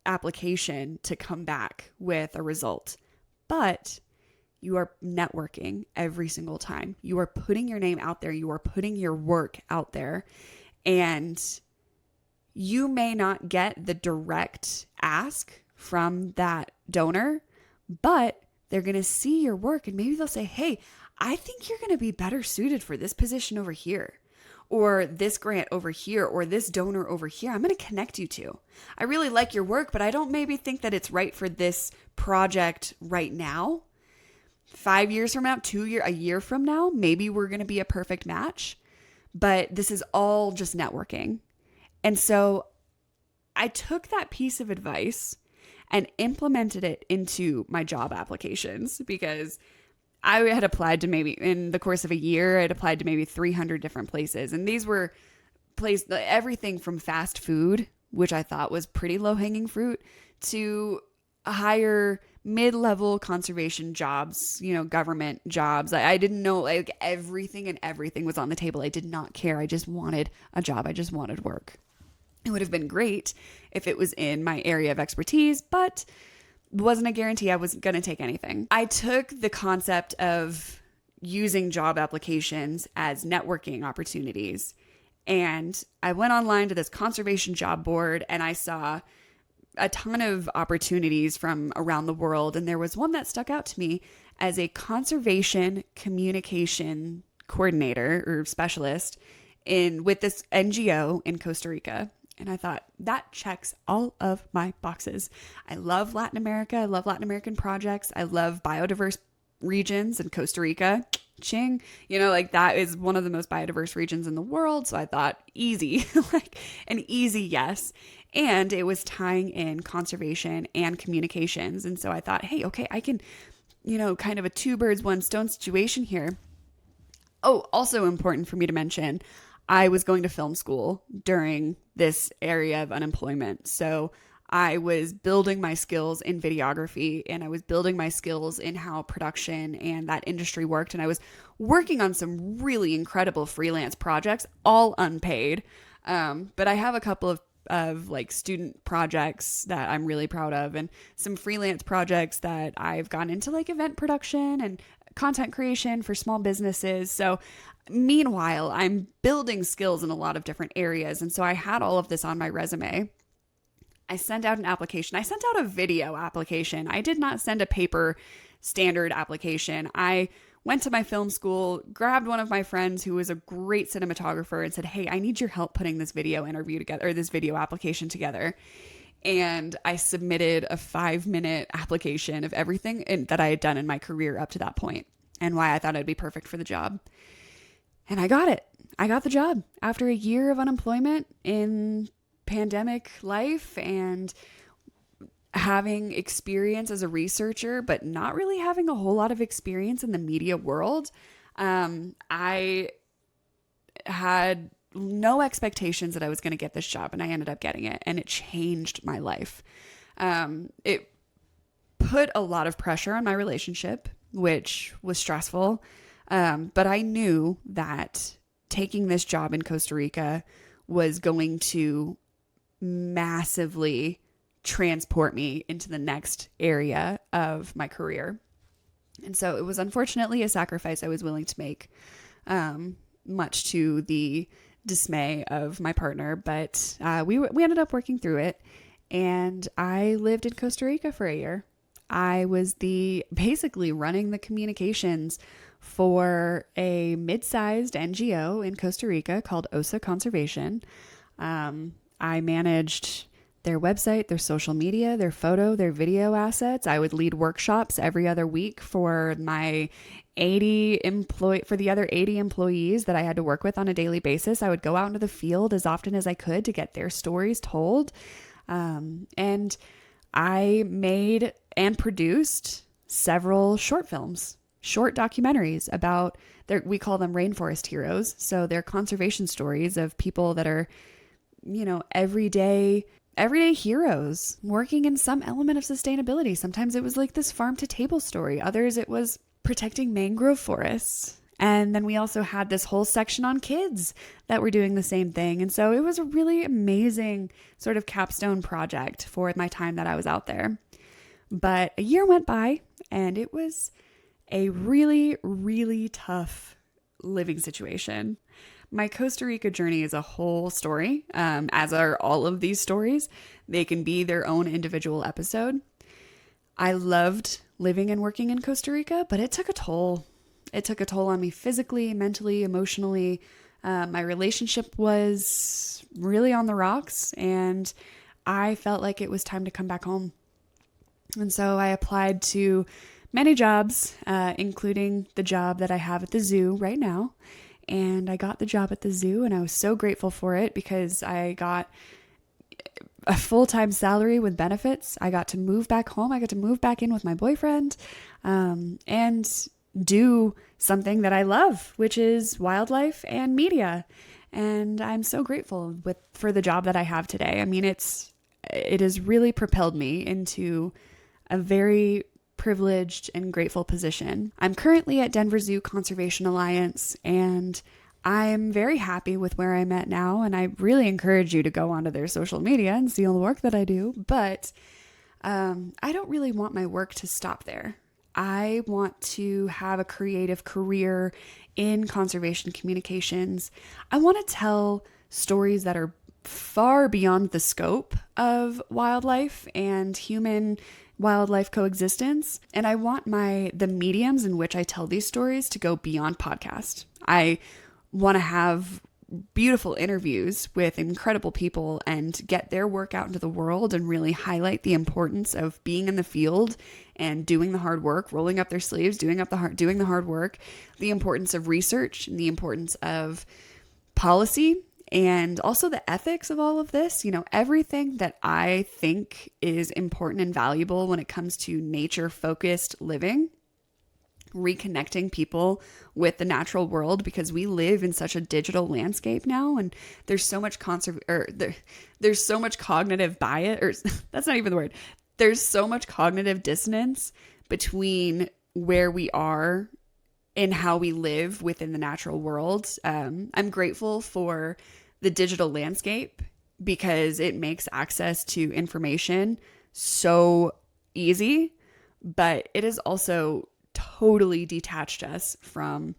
application to come back with a result. But you are networking every single time. You are putting your name out there. You are putting your work out there. And you may not get the direct ask from that donor, but they're going to see your work and maybe they'll say, hey, I think you're going to be better suited for this position over here, or this grant over here, or this donor over here. I'm going to connect you to. I really like your work, but I don't maybe think that it's right for this project right now. 5 years from now, a year from now, maybe we're going to be a perfect match. But this is all just networking. And so I took that piece of advice and implemented it into my job applications, because I had applied to maybe, in the course of a year, I'd applied to maybe 300 different places. And these were places, everything from fast food, which I thought was pretty low hanging fruit, to higher mid-level conservation jobs, government jobs. I didn't know, everything was on the table. I did not care. I just wanted a job. I just wanted work. It would have been great if it was in my area of expertise, but it wasn't a guarantee I was going to take anything. I took the concept of using job applications as networking opportunities, and I went online to this conservation job board, and I saw a ton of opportunities from around the world. And there was one that stuck out to me as a conservation communication coordinator or specialist with this NGO in Costa Rica. And I thought, that checks all of my boxes. I love Latin America. I love Latin American projects. I love biodiverse regions, in Costa Rica. Ching, that is one of the most biodiverse regions in the world. So I thought, easy, like an easy yes. And it was tying in conservation and communications. And so I thought, hey, okay, I can, kind of a 2 birds, 1 stone situation here. Oh, also important for me to mention, I was going to film school during this area of unemployment. So I was building my skills in videography, and I was building my skills in how production and that industry worked. And I was working on some really incredible freelance projects, all unpaid. But I have a couple of student projects that I'm really proud of, and some freelance projects that I've gone into, like event production and content creation for small businesses. So meanwhile, I'm building skills in a lot of different areas. And so I had all of this on my resume. I sent out an application. I sent out a video application. I did not send a paper standard application. I went to my film school, grabbed one of my friends who was a great cinematographer, and said, hey, I need your help putting this video interview together, or this video application together. And I submitted a 5-minute application of everything that I had done in my career up to that point and why I thought I'd be perfect for the job. And I got it. I got the job after a year of unemployment in pandemic life and having experience as a researcher, but not really having a whole lot of experience in the media world. I had no expectations that I was going to get this job, and I ended up getting it, and it changed my life. It put a lot of pressure on my relationship, which was stressful. But I knew that taking this job in Costa Rica was going to massively transport me into the next area of my career. And so it was unfortunately a sacrifice I was willing to make, much to the dismay of my partner. But we ended up working through it, and I lived in Costa Rica for a year. I was basically running the communications for a mid-sized NGO in Costa Rica called OSA Conservation. I managed their website, their social media, their photo, their video assets. I would lead workshops every other week for my for the other 80 employees that I had to work with on a daily basis. I would go out into the field as often as I could to get their stories told. And I made and produced several short films, short documentaries about we call them rainforest heroes. So they're conservation stories of people that are, everyday heroes working in some element of sustainability. Sometimes it was like this farm to table story. Others, it was protecting mangrove forests. And then we also had this whole section on kids that were doing the same thing. And so it was a really amazing sort of capstone project for my time that I was out there. But a year went by, and it was a really, really tough living situation. My Costa Rica journey is a whole story, as are all of these stories. They can be their own individual episode. I loved living and working in Costa Rica, but it took a toll. It took a toll on me physically, mentally, emotionally. My relationship was really on the rocks, and I felt like it was time to come back home. And so I applied to many jobs, including the job that I have at the zoo right now. And I got the job at the zoo, and I was so grateful for it because I got a full-time salary with benefits. I got to move back home. I got to move back in with my boyfriend, and do something that I love, which is wildlife and media. And I'm so grateful for the job that I have today. I mean, it has really propelled me into a very privileged and grateful position. I'm currently at Denver Zoo Conservation Alliance, and I'm very happy with where I'm at now. And I really encourage you to go onto their social media and see all the work that I do. But I don't really want my work to stop there. I want to have a creative career in conservation communications. I want to tell stories that are far beyond the scope of wildlife and human wildlife coexistence. And I want the mediums in which I tell these stories to go beyond podcast. I want to have beautiful interviews with incredible people and get their work out into the world and really highlight the importance of being in the field and doing the hard work, rolling up their sleeves, doing the hard work, the importance of research and the importance of policy, and also the ethics of all of this. Everything that I think is important and valuable when it comes to nature-focused living, reconnecting people with the natural world, because we live in such a digital landscape now, and there's so much there's so much cognitive bias, or that's not even the word. There's so much cognitive dissonance between where we are and how we live within the natural world. I'm grateful for the digital landscape because it makes access to information so easy, but it has also totally detached us from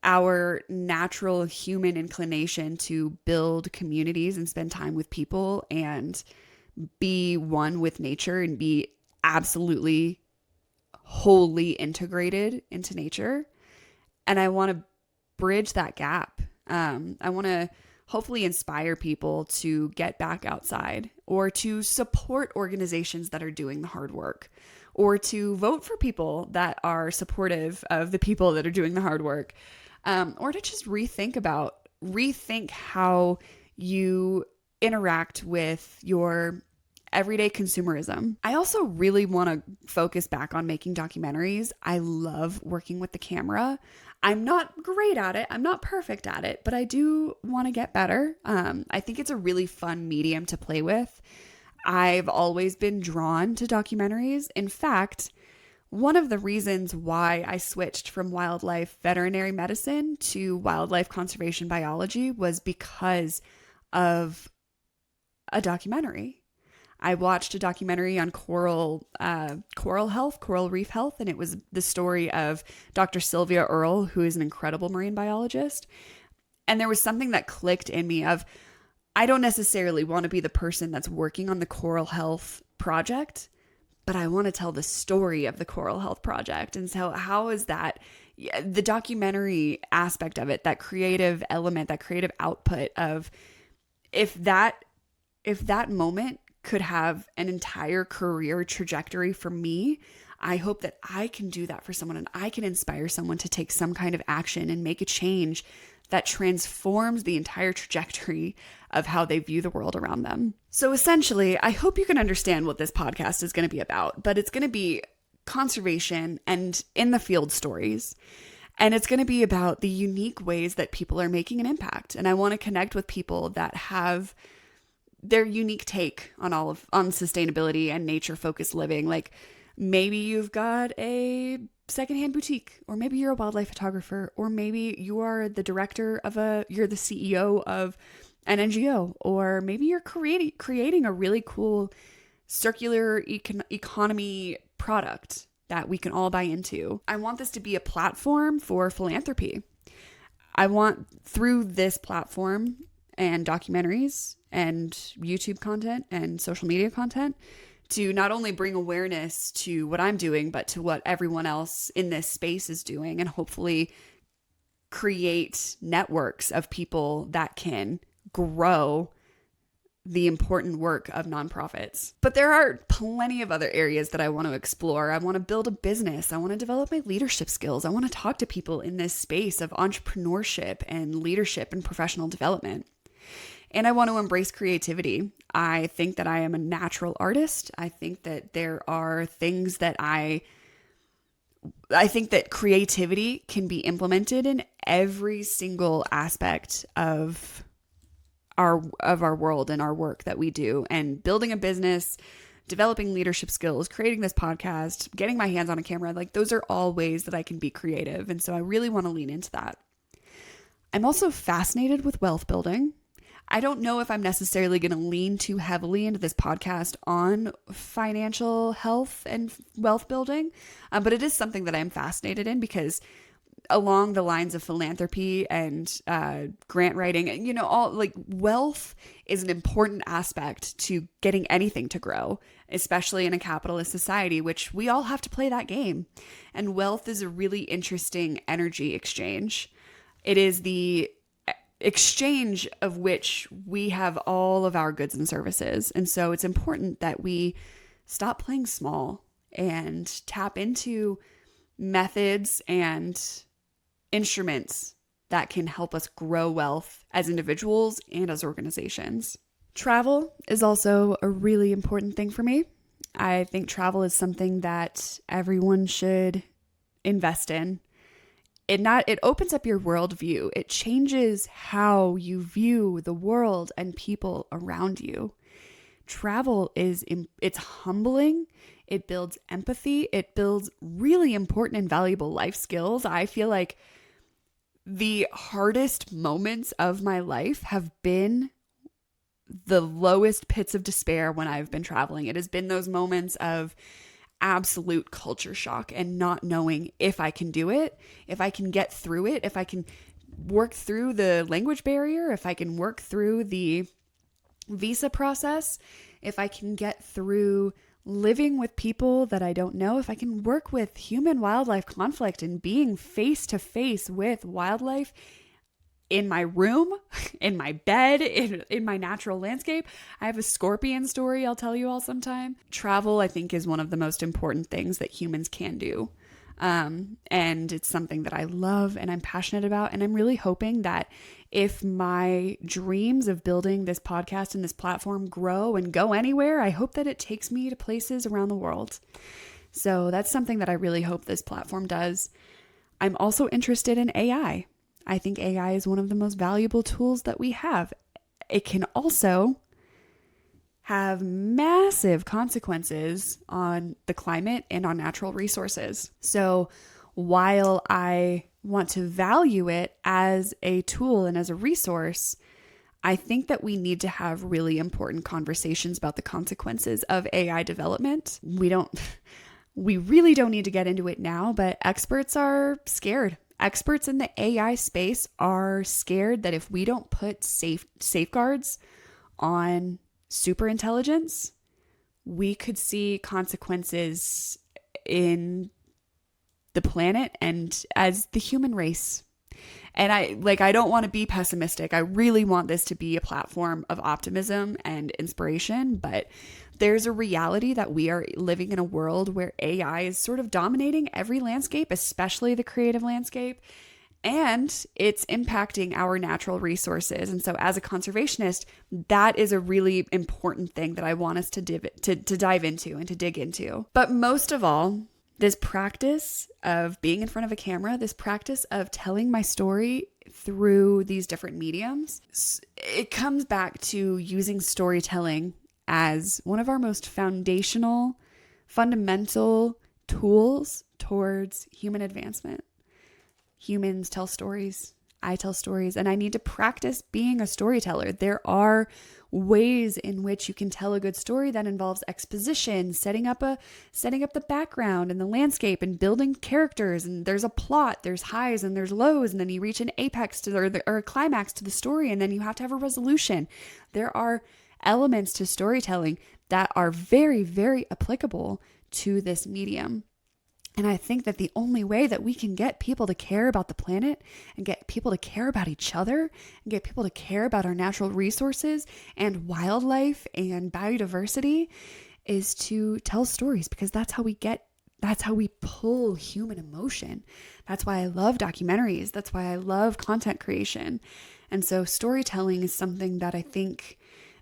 our natural human inclination to build communities and spend time with people and be one with nature and be absolutely wholly integrated into nature. And I want to bridge that gap. I want to hopefully inspire people to get back outside, or to support organizations that are doing the hard work, or to vote for people that are supportive of the people that are doing the hard work, or to just rethink how you interact with your everyday consumerism. I also really want to focus back on making documentaries. I love working with the camera. I'm not great at it. I'm not perfect at it, but I do want to get better. I think it's a really fun medium to play with. I've always been drawn to documentaries. In fact, one of the reasons why I switched from wildlife veterinary medicine to wildlife conservation biology was because of a documentary. I watched a documentary on coral health, coral reef health, and it was the story of Dr. Sylvia Earle, who is an incredible marine biologist. And there was something that clicked in me of, I don't necessarily want to be the person that's working on the coral health project, but I want to tell the story of the coral health project. And so how is that, the documentary aspect of it, that creative element, that creative output of, if that moment could have an entire career trajectory for me, I hope that I can do that for someone, and I can inspire someone to take some kind of action and make a change that transforms the entire trajectory of how they view the world around them. So essentially, I hope you can understand what this podcast is going to be about, but it's going to be conservation and in the field stories. And it's going to be about the unique ways that people are making an impact. And I want to connect with people that have their unique take on on sustainability and nature focused living. Like, maybe you've got a secondhand boutique, or maybe you're a wildlife photographer, or maybe you are the director of you're the CEO of an NGO, or maybe you're creating a really cool circular economy product that we can all buy into. I want this to be a platform for philanthropy. I want, through this platform and documentaries and YouTube content and social media content, to not only bring awareness to what I'm doing, but to what everyone else in this space is doing, and hopefully create networks of people that can grow the important work of nonprofits. But there are plenty of other areas that I want to explore. I want to build a business. I want to develop my leadership skills. I want to talk to people in this space of entrepreneurship and leadership and professional development. And I want to embrace creativity. I think that I am a natural artist. I think that there are things that I think that creativity can be implemented in every single aspect of our world and our work that we do. And building a business, developing leadership skills, creating this podcast, getting my hands on a camera, like, those are all ways that I can be creative. And so I really want to lean into that. I'm also fascinated with wealth building. I don't know if I'm necessarily going to lean too heavily into this podcast on financial health and wealth building, but it is something that I'm fascinated in, because along the lines of philanthropy and grant writing, all, like, wealth is an important aspect to getting anything to grow, especially in a capitalist society, which we all have to play that game. And wealth is a really interesting energy exchange. It is the exchange of which we have all of our goods and services. And so it's important that we stop playing small and tap into methods and instruments that can help us grow wealth as individuals and as organizations. Travel is also a really important thing for me. I think travel is something that everyone should invest in. It opens up your worldview. It changes how you view the world and people around you. Travel it's humbling. It builds empathy. It builds really important and valuable life skills. I feel like the hardest moments of my life have been the lowest pits of despair when I've been traveling. It has been those moments of absolute culture shock and not knowing if I can do it, if I can get through it, if I can work through the language barrier, if I can work through the visa process, if I can get through living with people that I don't know, if I can work with human-wildlife conflict and being face-to-face with wildlife in my room, in my bed, in my natural landscape. I have a scorpion story I'll tell you all sometime. Travel, I think, is one of the most important things that humans can do. And it's something that I love and I'm passionate about. And I'm really hoping that if my dreams of building this podcast and this platform grow and go anywhere, I hope that it takes me to places around the world. So that's something that I really hope this platform does. I'm also interested in AI. I think AI is one of the most valuable tools that we have. It can also have massive consequences on the climate and on natural resources. So while I want to value it as a tool and as a resource, I think that we need to have really important conversations about the consequences of AI development. We really don't need to get into it now, but experts are scared. Experts in the AI space are scared that if we don't put safeguards on superintelligence, we could see consequences in the planet and as the human race. And I don't want to be pessimistic. I really want this to be a platform of optimism and inspiration, but there's a reality that we are living in a world where AI is sort of dominating every landscape, especially the creative landscape, and it's impacting our natural resources. And so as a conservationist, that is a really important thing that I want us to dive into and to dig into. But most of all, this practice of being in front of a camera, this practice of telling my story through these different mediums, it comes back to using storytelling as one of our most fundamental tools towards human advancement. Humans tell stories. I tell stories, and I need to practice being a storyteller. There are ways in which you can tell a good story that involves exposition, setting up the background and the landscape and building characters, and there's a plot, there's highs and there's lows, and then you reach an apex or a climax to the story, and then you have to have a resolution. There are elements to storytelling that are very, very applicable to this medium. And I think that the only way that we can get people to care about the planet and get people to care about each other and get people to care about our natural resources and wildlife and biodiversity is to tell stories, because that's how we pull human emotion. That's why I love documentaries. That's why I love content creation. And so storytelling is something that I think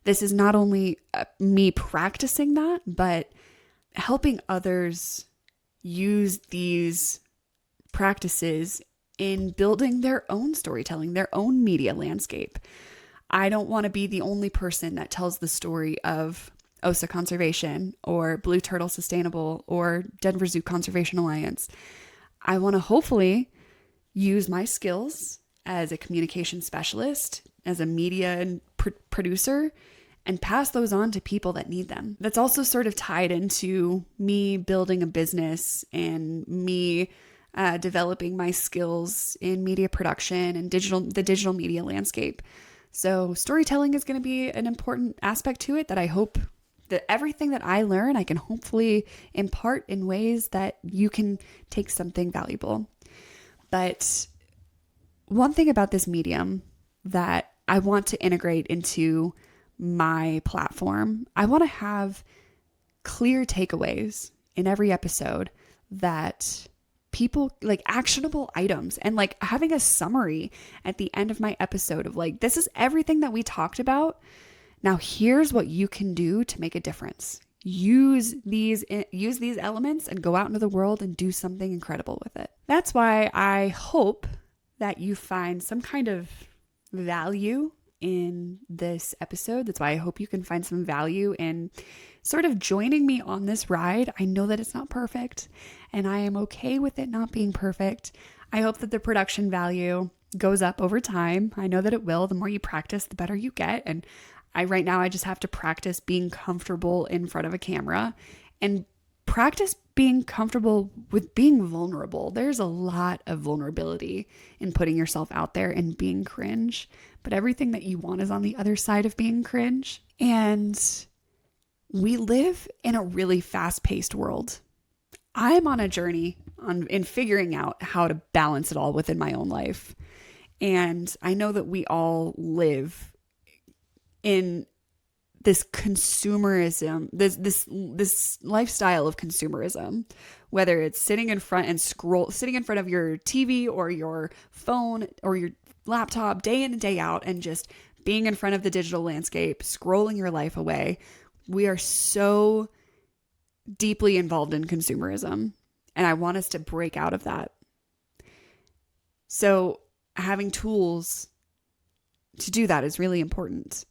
this is not only me practicing that, but helping others use these practices in building their own storytelling, their own media landscape. I don't want to be the only person that tells the story of OSA Conservation or Blue Turtle Sustainable or Denver Zoo Conservation Alliance. I want to hopefully use my skills as a communication specialist, as a media and producer, and pass those on to people that need them. That's also sort of tied into me building a business and me developing my skills in media production and the digital media landscape. So storytelling is going to be an important aspect to it that I hope that everything that I learn, I can hopefully impart in ways that you can take something valuable. But one thing about this medium that I want to integrate into my platform, I want to have clear takeaways in every episode that people like actionable items, and like having a summary at the end of my episode of like, this is everything that we talked about. Now here's what you can do to make a difference. Use these elements and go out into the world and do something incredible with it. That's why I hope that you find some kind of value in this episode. That's why I hope you can find some value in sort of joining me on this ride. I know that it's not perfect, and I am okay with it not being perfect. I hope that the production value goes up over time. I know that it will. The more you practice, the better you get. And right now I just have to practice being comfortable in front of a camera and practice being comfortable with being vulnerable. There's a lot of vulnerability in putting yourself out there and being cringe, but everything that you want is on the other side of being cringe. And we live in a really fast-paced world. I'm on a journey in figuring out how to balance it all within my own life. And I know that we all live in this consumerism, this lifestyle of consumerism, whether it's sitting in front of your TV or your phone or your laptop day in and day out and just being in front of the digital landscape, scrolling your life away. We are so deeply involved in consumerism, and I want us to break out of that. So having tools to do that is really important.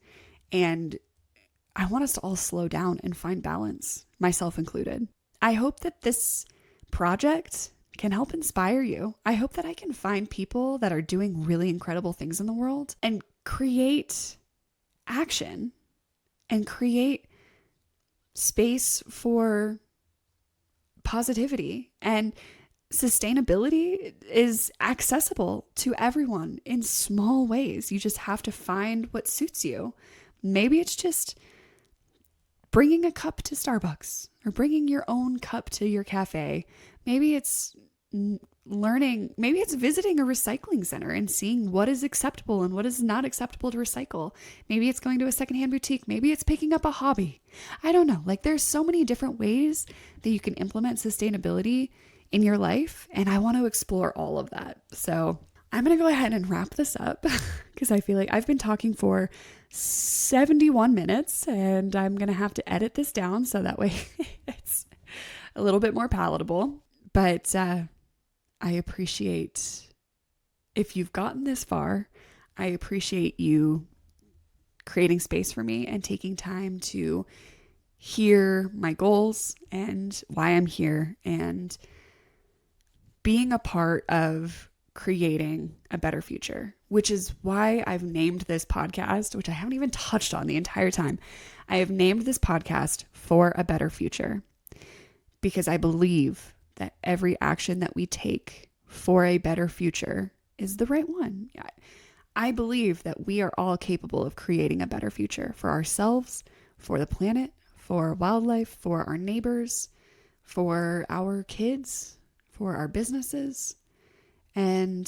And I want us to all slow down and find balance, myself included. I hope that this project can help inspire you. I hope that I can find people that are doing really incredible things in the world and create action and create space for positivity. And sustainability is accessible to everyone in small ways. You just have to find what suits you. Maybe it's just bringing a cup to Starbucks or bringing your own cup to your cafe. Maybe it's maybe it's visiting a recycling center and seeing what is acceptable and what is not acceptable to recycle. Maybe it's going to a secondhand boutique. Maybe it's picking up a hobby. I don't know. Like, there's so many different ways that you can implement sustainability in your life, and I want to explore all of that. So I'm going to go ahead and wrap this up because I feel like I've been talking for 71 minutes and I'm going to have to edit this down so that way it's a little bit more palatable. But I appreciate, if you've gotten this far, I appreciate you creating space for me and taking time to hear my goals and why I'm here and being a part of creating a better future, which is why I've named this podcast, which I haven't even touched on the entire time. I have named this podcast For a Better Future because I believe that every action that we take for a better future is the right one. I believe that we are all capable of creating a better future for ourselves, for the planet, for wildlife, for our neighbors, for our kids, for our businesses. And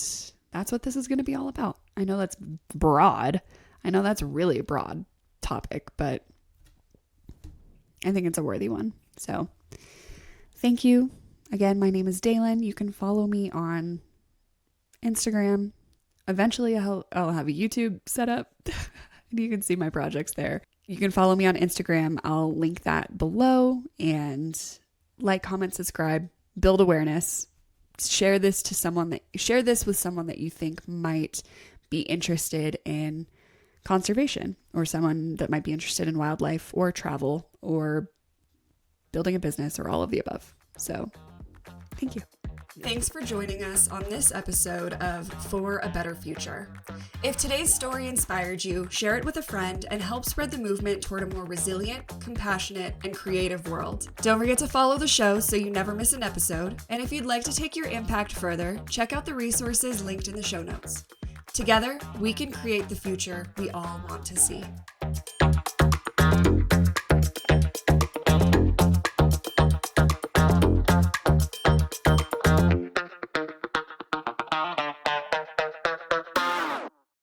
that's what this is going to be all about. I know that's broad. I know that's really a broad topic, but I think it's a worthy one. So thank you. Again, my name is Dailyn. You can follow me on Instagram. Eventually, I'll have a YouTube set up. You can see my projects there. You can follow me on Instagram. I'll link that below, and like, comment, subscribe, build awareness. Share this with someone that you think might be interested in conservation, or someone that might be interested in wildlife or travel or building a business or all of the above. So thank you. Thanks for joining us on this episode of For a Better Future. If today's story inspired you, share it with a friend and help spread the movement toward a more resilient, compassionate, and creative world. Don't forget to follow the show so you never miss an episode. And if you'd like to take your impact further, check out the resources linked in the show notes. Together, we can create the future we all want to see.